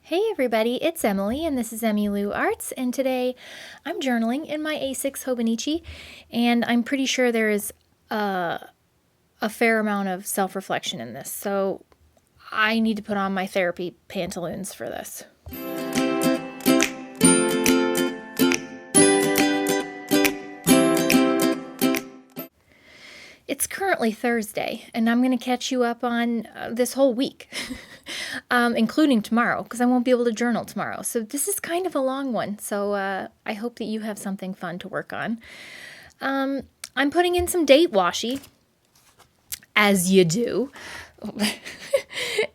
Hey everybody, it's Emily and this is Emmylou Arts, and today I'm journaling in my A6 Hobonichi, and I'm pretty sure there is a fair amount of self-reflection in this, so I need to put on my therapy pantaloons for this. It's currently Thursday, and I'm going to catch you up on this whole week, including tomorrow, because I won't be able to journal tomorrow. So this is kind of a long one, so I hope that you have something fun to work on. I'm putting in some date washi, as you do,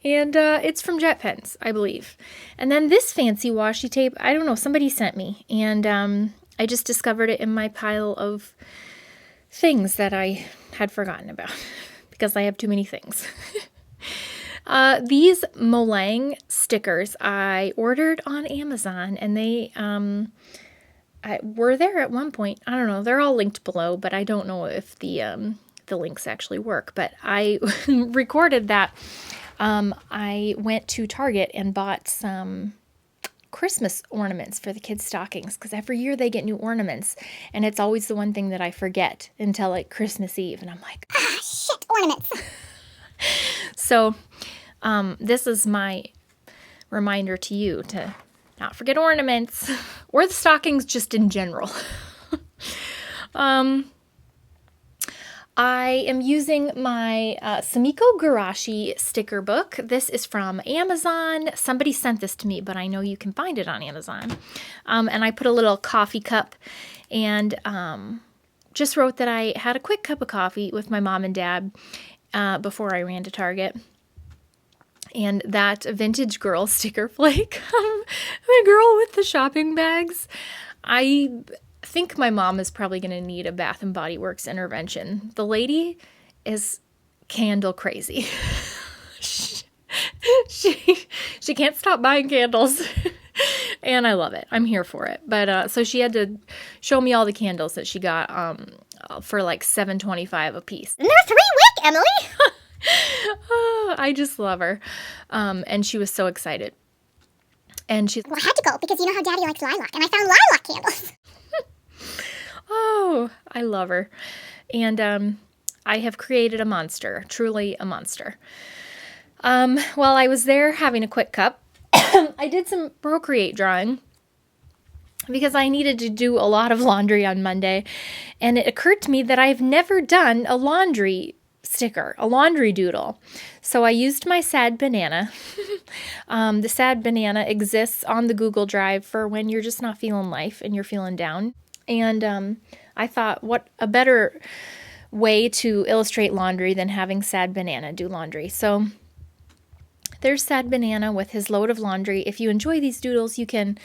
and it's from Jet Pens, I believe. And then this fancy washi tape, I don't know, somebody sent me, and I just discovered it in my pile of things that I had forgotten about because I have too many things. These Molang stickers I ordered on Amazon, and they were there at one point. I don't know. They're all linked below, but I don't know if the links actually work. But I recorded that I went to Target and bought some Christmas ornaments for the kids' stockings, because every year they get new ornaments, and it's always the one thing that I forget until like Christmas Eve, and I'm like, shit, ornaments. So this is my reminder to you to not forget ornaments or the stockings just in general. I am using my Sumiko Gurashi sticker book. This is from Amazon. Somebody sent this to me, but I know you can find it on Amazon. And I put a little coffee cup and just wrote that I had a quick cup of coffee with my mom and dad before I ran to Target. And that vintage girl sticker flake, the girl with the shopping bags, I think my mom is probably going to need a Bath and Body Works intervention. The lady is candle crazy. she can't stop buying candles, and I love it. I'm here for it. But so she had to show me all the candles that she got for like $7.25 a piece. And they're 3 wick, Emily. Oh, I just love her, and she was so excited. And she's well, I had to go because you know how Daddy likes lilac, and I found lilac candles. Oh, I love her. And I have created a monster, truly a monster. While I was there having a quick cup, I did some Procreate drawing because I needed to do a lot of laundry on Monday. And it occurred to me that I've never done a laundry sticker, a laundry doodle. So I used my sad banana. The sad banana exists on the Google Drive for when you're just not feeling life and you're feeling down. And I thought, what a better way to illustrate laundry than having Sad Banana do laundry. So there's Sad Banana with his load of laundry. If you enjoy these doodles, you can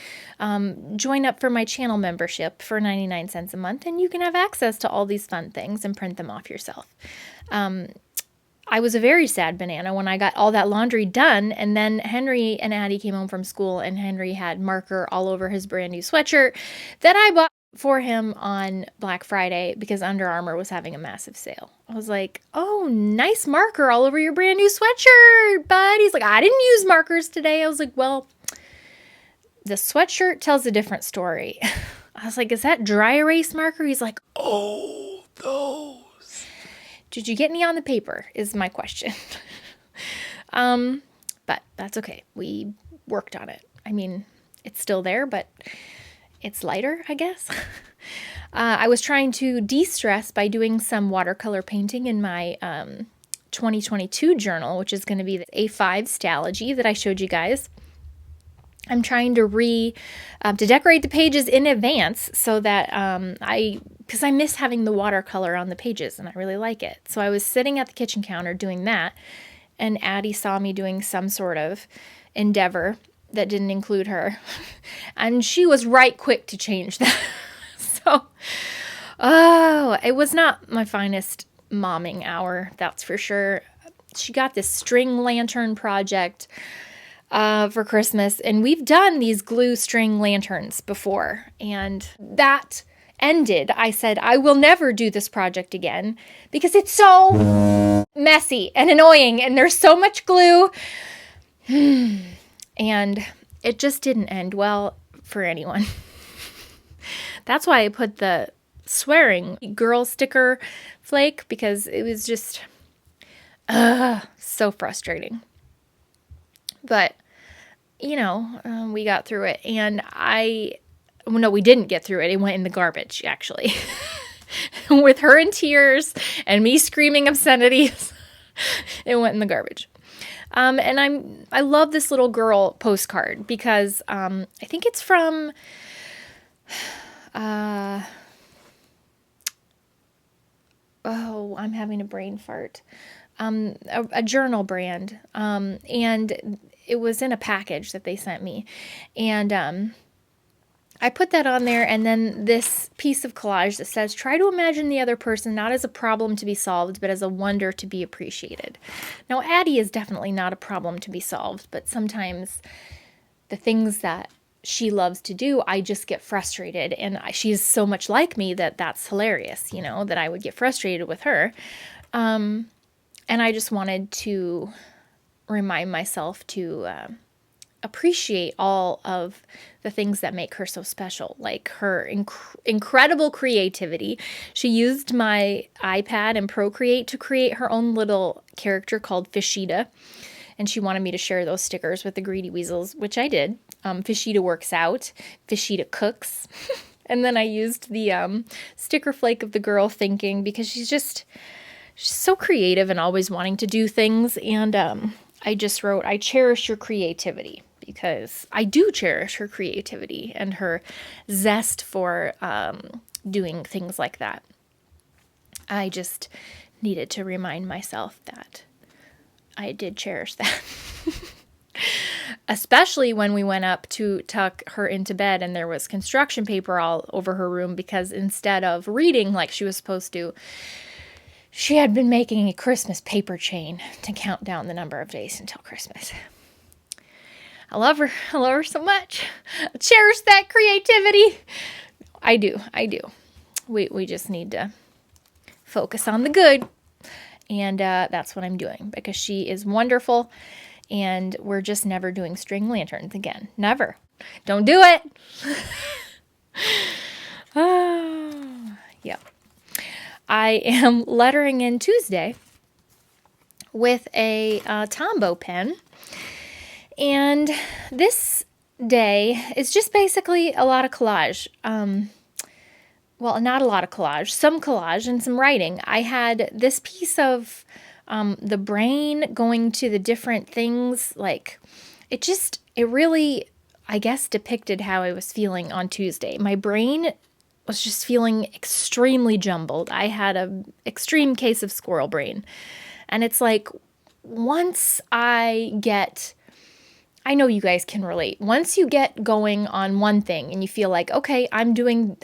join up for my channel membership for 99 cents a month, and you can have access to all these fun things and print them off yourself. I was a very sad banana when I got all that laundry done, and then Henry and Addie came home from school, and Henry had marker all over his brand new sweatshirt that I bought for him on Black Friday because Under Armour was having a massive sale. I was like, oh, nice marker all over your brand new sweatshirt, bud. He's like, I didn't use markers today. I was like, well, the sweatshirt tells a different story. I was like, is that dry erase marker? He's like, oh, those. Did you get any on the paper is my question. But that's okay. We worked on it. I mean, it's still there, but it's lighter, I guess. I was trying to de-stress by doing some watercolor painting in my 2022 journal, which is going to be the A5 Stalogy that I showed you guys. I'm trying to decorate the pages in advance so that because I miss having the watercolor on the pages and I really like it. So I was sitting at the kitchen counter doing that, and Addie saw me doing some sort of endeavor that didn't include her, and she was right quick to change that. So, it was not my finest momming hour, that's for sure. She got this string lantern project for Christmas, and we've done these glue string lanterns before, and that ended. I said, I will never do this project again because it's so messy and annoying, and there's so much glue. And it just didn't end well for anyone. That's why I put the swearing girl sticker flake, because it was just so frustrating. But, you know, we got through it. And no, we didn't get through it. It went in the garbage, actually. With her in tears and me screaming obscenities, it went in the garbage. And I love this little girl postcard because I think it's from oh, I'm having a brain fart. A journal brand. And it was in a package that they sent me. And I put that on there, and then this piece of collage that says, try to imagine the other person not as a problem to be solved, but as a wonder to be appreciated. Now, Addie is definitely not a problem to be solved, but sometimes the things that she loves to do, I just get frustrated, and she's so much like me that that's hilarious, you know, that I would get frustrated with her. And I just wanted to remind myself to appreciate all of the things that make her so special, like her incredible creativity. She used my iPad and Procreate to create her own little character called Fishita, and she wanted me to share those stickers with the Greedy Weasels, which I did. Fishita works out, Fishita cooks, and then I used the sticker flake of the girl thinking, because she's so creative and always wanting to do things, and I just wrote, I cherish your creativity, because I do cherish her creativity and her zest for doing things like that. I just needed to remind myself that I did cherish that. Especially when we went up to tuck her into bed and there was construction paper all over her room, because instead of reading like she was supposed to, she had been making a Christmas paper chain to count down the number of days until Christmas. I love her. I love her so much. I cherish that creativity. I do. We just need to focus on the good. And that's what I'm doing, because she is wonderful. And we're just never doing string lanterns again. Never. Don't do it. Yep. I am lettering in Tuesday with a Tombow pen. And this day is just basically a lot of collage. Well, not a lot of collage, some collage and some writing. I had this piece of the brain going to the different things. Like, it really, I guess, depicted how I was feeling on Tuesday. My brain was just feeling extremely jumbled. I had an extreme case of squirrel brain. And it's like, once I know you guys can relate. Once you get going on one thing and you feel like, okay, I'm doing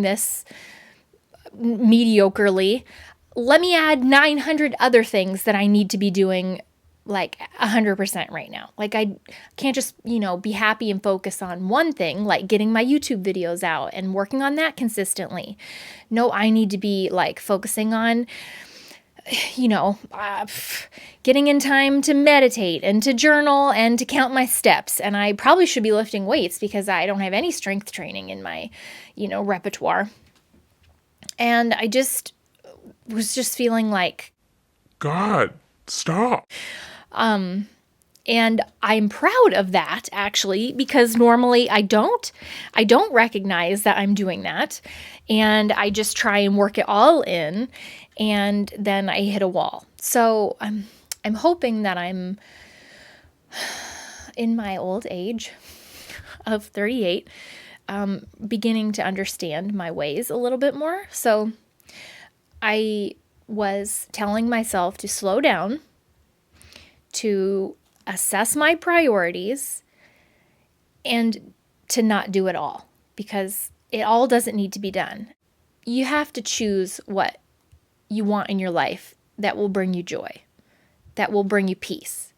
this mediocrely, let me add 900 other things that I need to be doing like 100% right now. Like, I can't just, be happy and focus on one thing, like getting my YouTube videos out and working on that consistently. No, I need to be like focusing on, getting in time to meditate and to journal and to count my steps. And I probably should be lifting weights, because I don't have any strength training in my, repertoire. And I was just feeling like, God, stop. And I'm proud of that, actually, because normally I don't recognize that I'm doing that. And I just try and work it all in, and then I hit a wall. So I'm hoping that I'm in my old age of 38, beginning to understand my ways a little bit more. So I was telling myself to slow down, to assess my priorities, and to not do it all, because it all doesn't need to be done. You have to choose what you want in your life that will bring you joy, that will bring you peace.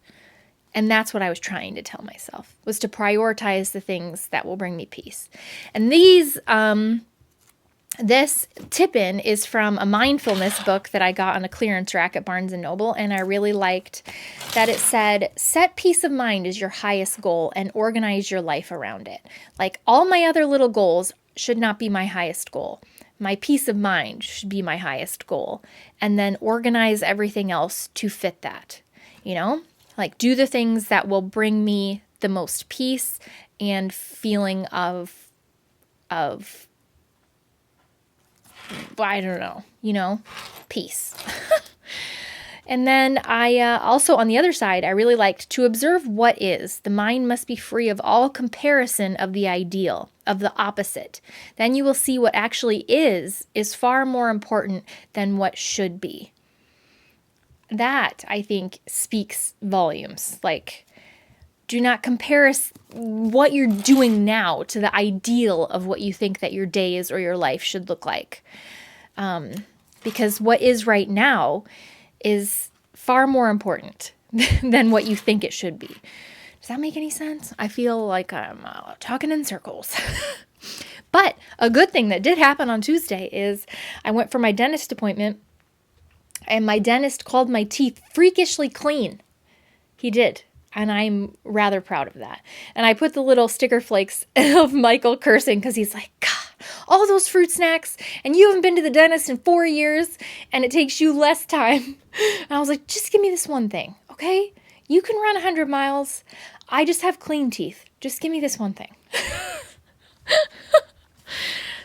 And that's what I was trying to tell myself, was to prioritize the things that will bring me peace. And these This tip-in is from a mindfulness book that I got on a clearance rack at Barnes & Noble, and I really liked that it said, set peace of mind as your highest goal and organize your life around it. Like, all my other little goals should not be my highest goal. My peace of mind should be my highest goal. And then organize everything else to fit that, you know? Like, do the things that will bring me the most peace and feeling of I don't know, you know, peace. And then I also, on the other side, I really liked to observe what is. The mind must be free of all comparison of the ideal, of the opposite. Then you will see what actually is far more important than what should be. That, I think, speaks volumes. Like, do not compare what you're doing now to the ideal of what you think that your days or your life should look like. Because what is right now is far more important than what you think it should be. Does that make any sense? I feel like I'm talking in circles. But a good thing that did happen on Tuesday is I went for my dentist appointment, and my dentist called my teeth freakishly clean. He did. And I'm rather proud of that. And I put the little sticker flakes of Michael cursing because he's like, God, all those fruit snacks, and you haven't been to the dentist in 4 years, and it takes you less time. And I was like, just give me this one thing, okay? You can run 100 miles. I just have clean teeth. Just give me this one thing.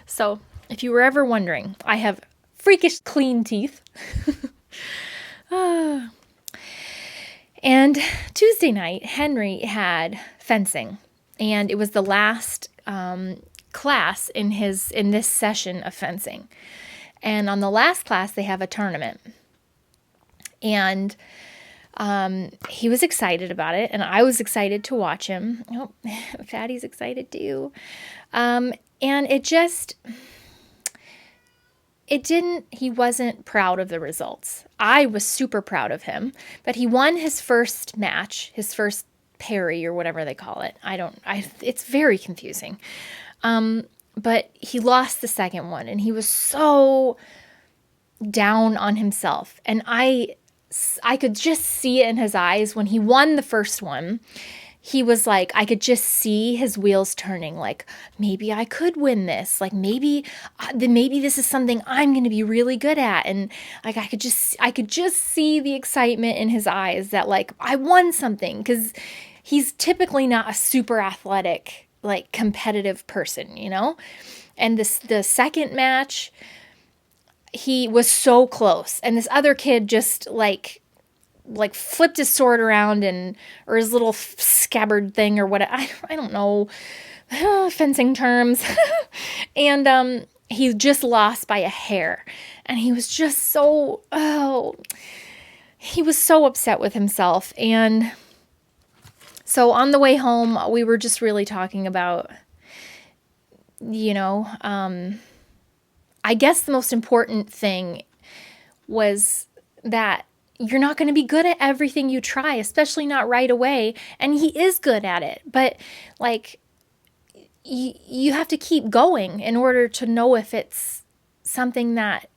So, if you were ever wondering, I have freakish clean teeth. And Tuesday night, Henry had fencing, and it was the last class in this session of fencing. And on the last class, they have a tournament, and he was excited about it, and I was excited to watch him. Oh, Fatty's excited too. And he wasn't proud of the results. I was super proud of him, but he won his first match, his first parry or whatever they call it. It's very confusing. But he lost the second one, and he was so down on himself. And I could just see it in his eyes when he won the first one. He was like, I could just see his wheels turning, like, maybe I could win this. Like, maybe this is something I'm going to be really good at. And like, I could just see the excitement in his eyes that, like, I won something, because he's typically not a super athletic, like, competitive person, you know? And the second match, he was so close. And this other kid just like flipped his sword around or his little scabbard thing or what, I don't know, fencing terms. And he just lost by a hair. And he was just he was so upset with himself. And so on the way home, we were just really talking about, you know, I guess the most important thing was that you're not going to be good at everything you try, especially not right away. And he is good at it. But, like, you have to keep going in order to know if it's something that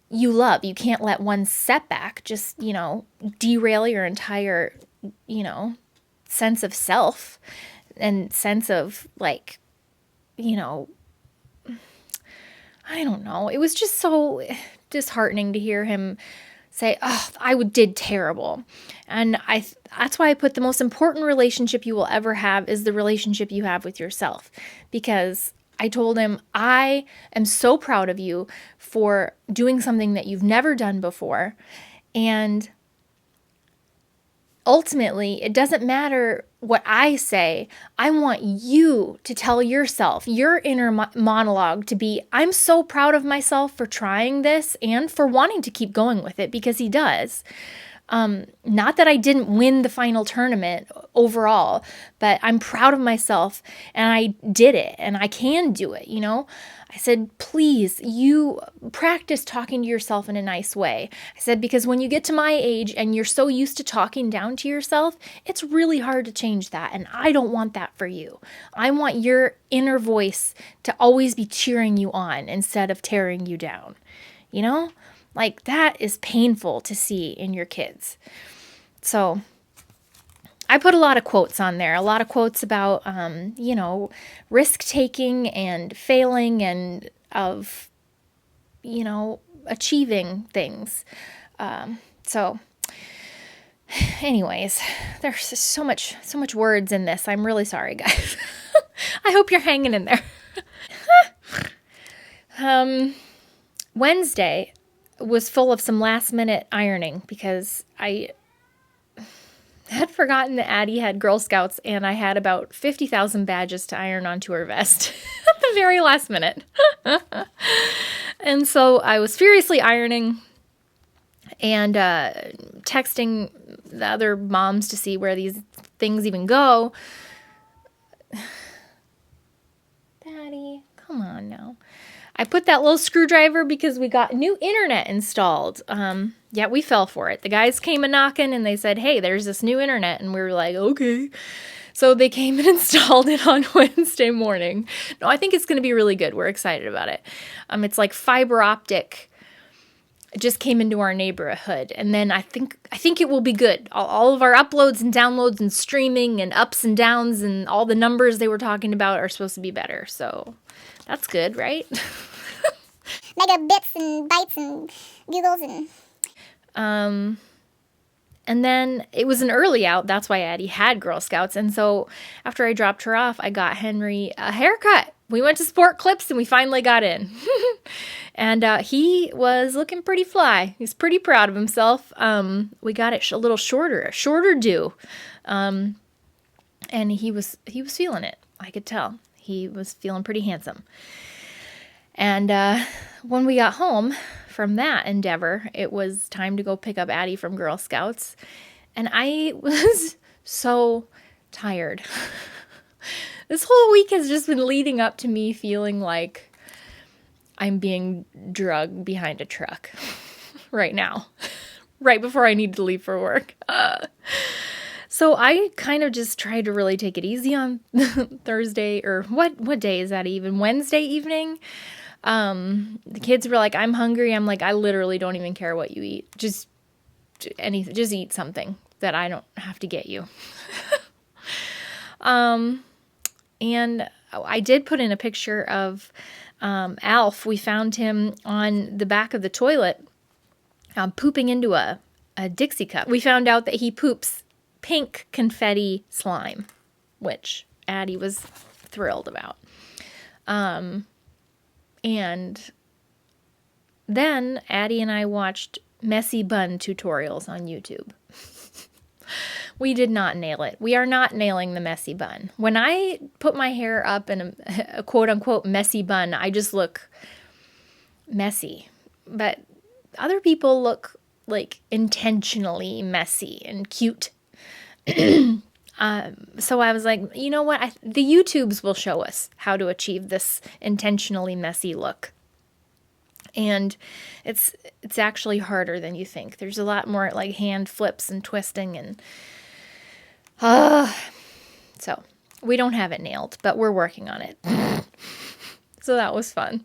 you love. You can't let one setback just, you know, derail your entire, you know, sense of self and sense of, like, you know, I don't know. It was just so disheartening to hear him say, oh, I did terrible. And that's why I put the most important relationship you will ever have is the relationship you have with yourself. Because I told him, I am so proud of you for doing something that you've never done before. And ultimately, it doesn't matter what I say. I want you to tell yourself, your inner monologue to be, I'm so proud of myself for trying this and for wanting to keep going with it, because he does. Not that I didn't win the final tournament overall, but I'm proud of myself and I did it and I can do it, you know? I said, please, you practice talking to yourself in a nice way. I said, because when you get to my age and you're so used to talking down to yourself, it's really hard to change that. And I don't want that for you. I want your inner voice to always be cheering you on instead of tearing you down. You know? Like, that is painful to see in your kids. So I put a lot of quotes on there, a lot of quotes about, you know, risk taking and failing and of, you know, achieving things. So anyways, there's just so much words in this. I'm really sorry, guys. I hope you're hanging in there. Wednesday was full of some last minute ironing because I had forgotten that Addie had Girl Scouts and I had about 50,000 badges to iron onto her vest at the very last minute. And so I was furiously ironing and texting the other moms to see where these things even go. Daddy, come on now. I put that little screwdriver because we got new internet installed. Yeah, we fell for it. The guys came a-knocking and they said, hey, there's this new internet. And we were like, okay. So they came and installed it on Wednesday morning. No, I think it's going to be really good. We're excited about it. It's like fiber optic. It just came into our neighborhood. And then I think it will be good. All of our uploads and downloads and streaming and ups and downs and all the numbers they were talking about are supposed to be better. So that's good, right? Megabits and bytes and googles and then it was an early out. That's why Addie had Girl Scouts. And so after I dropped her off, I got Henry a haircut. We went to Sport Clips and we finally got in. And he was looking pretty fly. He's pretty proud of himself. We got it a little shorter, a shorter do. And he was feeling it. I could tell. He was feeling pretty handsome. And when we got home from that endeavor, it was time to go pick up Addie from Girl Scouts. And I was so tired. This whole week has just been leading up to me feeling like I'm being drugged behind a truck right now, right before I need to leave for work. So I kind of just tried to really take it easy on Thursday, or what day is that even? Wednesday evening. The kids were like, I'm hungry. I'm like, I literally don't even care what you eat. Just anything, just eat something that I don't have to get you. And I did put in a picture of Alf. We found him on the back of the toilet, pooping into a Dixie cup. We found out that he poops pink confetti slime, which Addie was thrilled about. And then Addie and I watched messy bun tutorials on YouTube. We did not nail it. We are not nailing the messy bun. When I put my hair up in a quote-unquote messy bun, I just look messy. But other people look like intentionally messy and cute. So I was like, you know what? The YouTubes will show us how to achieve this intentionally messy look. And it's actually harder than you think. There's a lot more like hand flips and twisting and so we don't have it nailed, but we're working on it. So that was fun.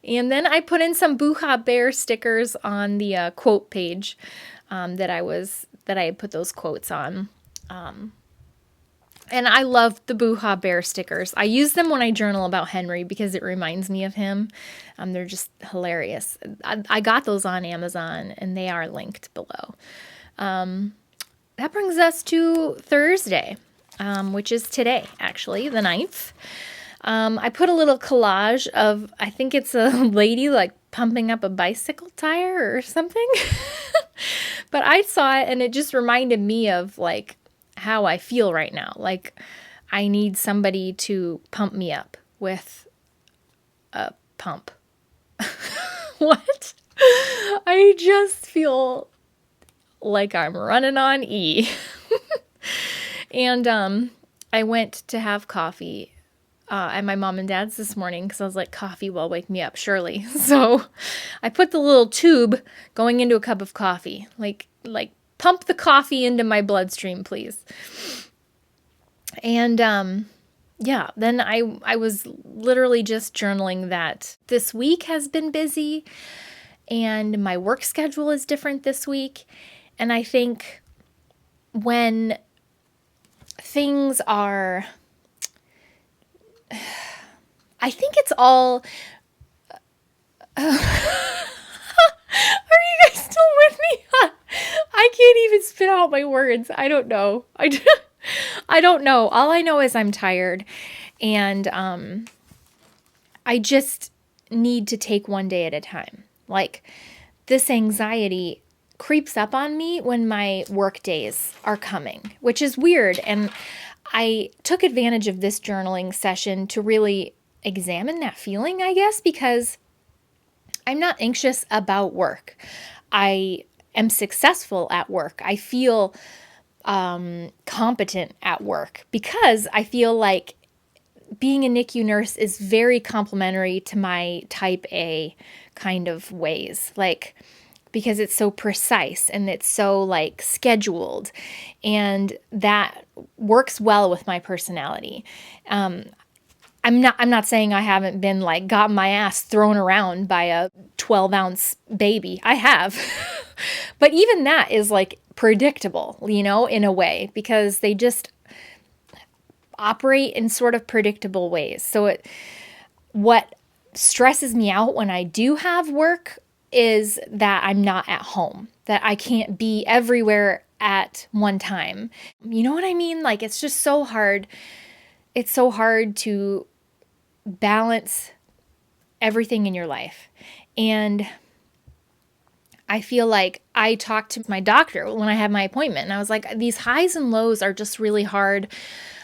And then I put in some Buha Bear stickers on the quote page that I had put those quotes on. And I love the Buha Bear stickers. I use them when I journal about Henry because it reminds me of him. They're just hilarious. I got those on Amazon and they are linked below. That brings us to Thursday, which is today, actually, the 9th. I put a little collage of, I think it's a lady like pumping up a bicycle tire or something. But I saw it and it just reminded me of like how I feel right now. Like I need somebody to pump me up with a pump. What? I just feel like I'm running on E. And I went to have coffee at my mom and dad's this morning because I was like, coffee will wake me up, surely. So I put the little tube going into a cup of coffee. Like pump the coffee into my bloodstream, please. And yeah, then I was literally just journaling that this week has been busy and my work schedule is different this week. And I think when things are, I think it's all, are you guys still with me? I can't even spit out my words. I don't know. I don't know. All I know is I'm tired and I just need to take one day at a time. Like this anxiety creeps up on me when my work days are coming, which is weird. And I took advantage of this journaling session to really examine that feeling, I guess, because I'm not anxious about work. I am successful at work. I feel competent at work because I feel like being a NICU nurse is very complementary to my type A kind of ways. Like, because it's so precise and it's so like scheduled and that works well with my personality. I'm not saying I haven't been like got my ass thrown around by a 12-ounce baby. I have. But even that is like predictable, in a way, because they just operate in sort of predictable ways. So what stresses me out when I do have work is that I'm not at home, that I can't be everywhere at one time. You know what I mean? Like, it's just so hard. It's so hard to balance everything in your life. And I feel like I talked to my doctor when I had my appointment and I was like, these highs and lows are just really hard.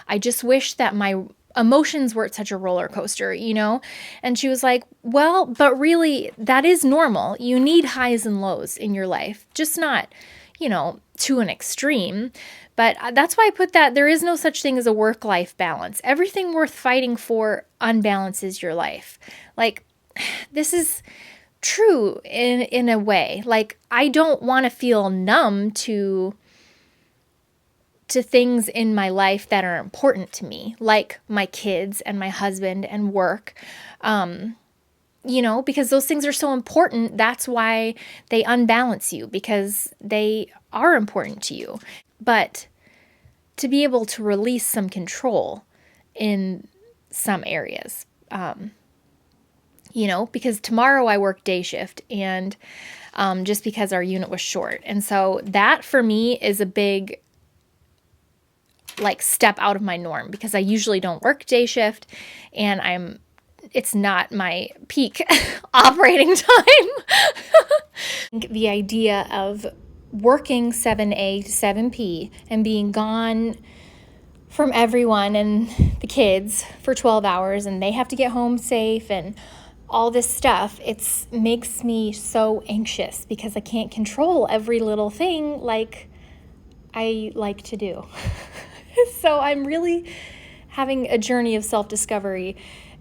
I just wish that my emotions weren't such a roller coaster, And she was like, well, but really that is normal. You need highs and lows in your life, just not, to an extreme. But that's why I put that there is no such thing as a work-life balance. Everything worth fighting for unbalances your life. Like, this is true in a way. Like, I don't want to feel numb to things in my life that are important to me, like my kids and my husband and work, because those things are so important. That's why they unbalance you, because they are important to you. But to be able to release some control in some areas, because tomorrow I work day shift and just because our unit was short. And so that for me is a big step out of my norm, because I usually don't work day shift and it's not my peak operating time. The idea of working 7A to 7P and being gone from everyone and the kids for 12 hours and they have to get home safe and all this stuff, it makes me so anxious because I can't control every little thing like I like to do. So I'm really having a journey of self-discovery,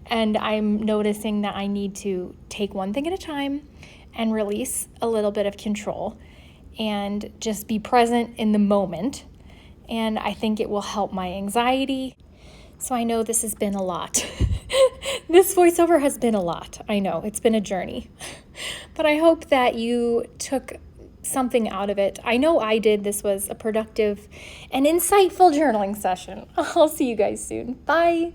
and I'm noticing that I need to take one thing at a time and release a little bit of control and just be present in the moment. And I think it will help my anxiety. So I know this has been a lot. This voiceover has been a lot. I know, it's been a journey. But I hope that you took something out of it. I know I did. This was a productive and insightful journaling session. I'll see you guys soon. Bye.